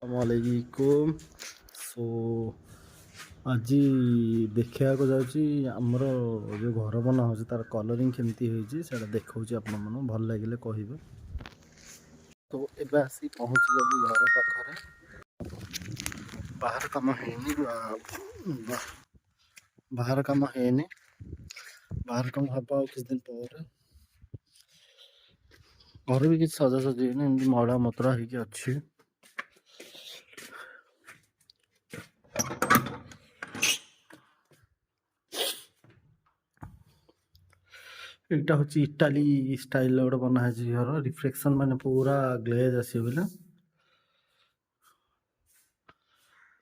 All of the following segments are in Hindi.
वालेकुम। सो आज देखा जाऊँगी आमर जो घर बना हो तार कलरिंग केमती होता देखा आप भल लगे कहे। तो एबे आसी पहुँची गली घर पाखे बाहर कम है बाहर कम है बाहर कम हम किस दिन पर घर भी किसी सजासजी एमती मड़ा मतरा हो अच्छी। एटा हूँ इटाली स्टाइल गोटे बना घर रिफ्लेक्शन माने पूरा ग्लेज आस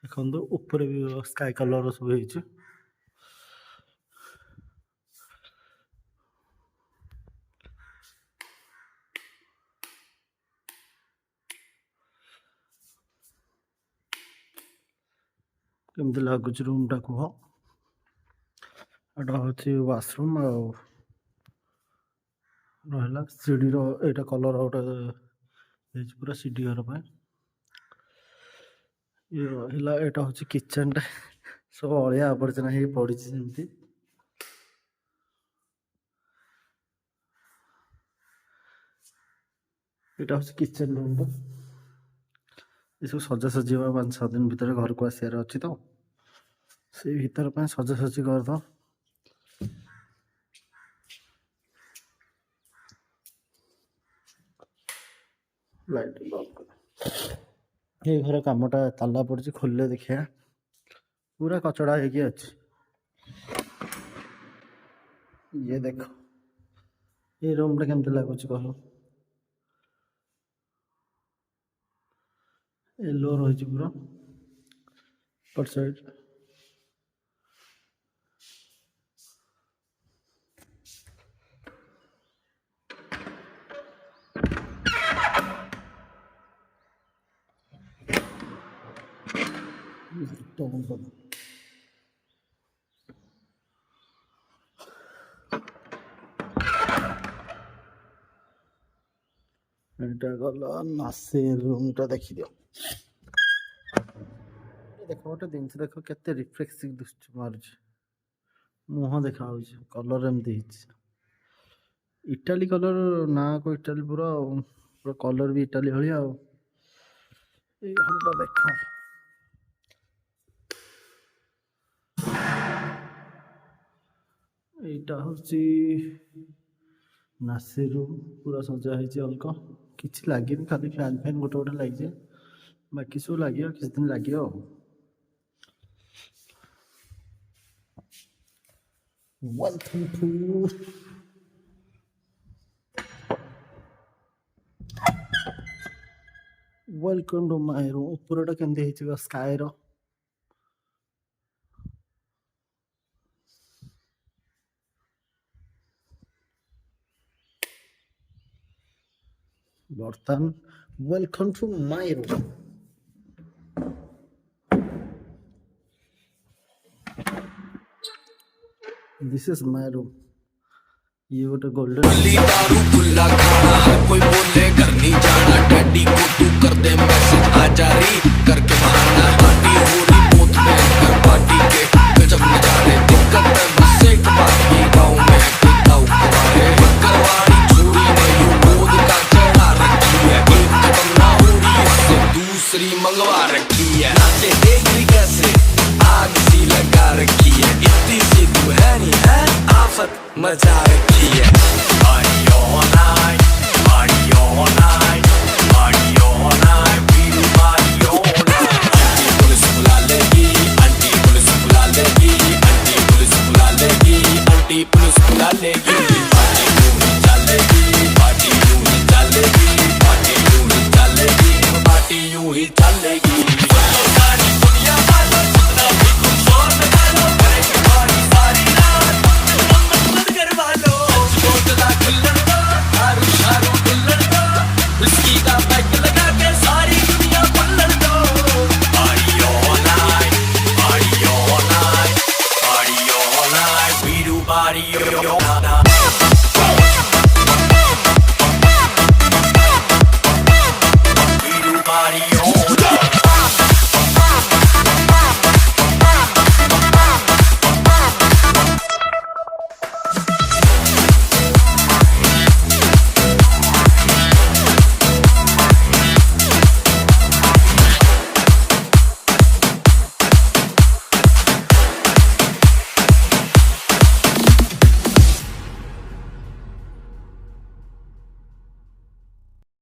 देखो ऊपर भी स्काई कलर सब हो केमती लगुच रूम टा कह एटा हूँ वाशरूम रहा सीढ़ी रहा कलर गोटे पूरा सीढ़ी घर पर ये हूँ किचन टा सब अलिया आवर्जना हो पड़ी सेमती यहाँ हूँ किचन रूम टा ये सब सजासजी 5-6 दिन भर घर को आसार अच्छी तो से भर सजासजी करद लाइट ये घर कामटा ताला पड़ी खोलिले देखिए पूरा कचड़ा हो ये देख ये रूम टा केमती लगुच कह येलो रही पूरा पर साइड गला नासे रूम टा देखी दियो देख गोटे जिन देख के रिफ्लेक्सिव दुष्ट मार मुह देखा कलर एमती इटाली कलर ना को इटाली पूरा पूरा कलर भी इटाली भाया घरटा देख यहाँ हूँ नासी रूम पूरा सजा अलग किसी लगे खाली फैन फैन गोटे गोटे लगे बाकी सब लगे किस दिन लगे वेलकम टू माय रूम ऊपरटा केमती स्काई रो बर्तन welcome to my room this is my room ये गोटे गोल्डन दारू खुला खाना हर कोई बोले घर नहीं जाना डैडी को तू कर दे मैसेज आ जारी करके मारना पार्टी हो रही बोत में कर पार्टी के गजब नजारे दिक्कत है बस एक बात ये गाँव में ताऊ कवारे करवाड़ी छोरी ने यू गोद का चढ़ा रखी है एक कदम ना हो रही इससे दूसरी मंगवा रखी है नाचे देख कैसे आग सी लगा रखी है इतनी सी तू है नहीं है आफत मचा रखी है party all night party all night party all night we party all night aunty police बुला लेगी आंटी पुलिस बुला लेगी आंटी पुलिस बुला लेगी आंटी पुलिस बुला लेगी पार्टी यूं ही चलेगी पार्टी यूं ही चलेगी पार्टी यूं ही चलेगी पार्टी यूं ही चलेगी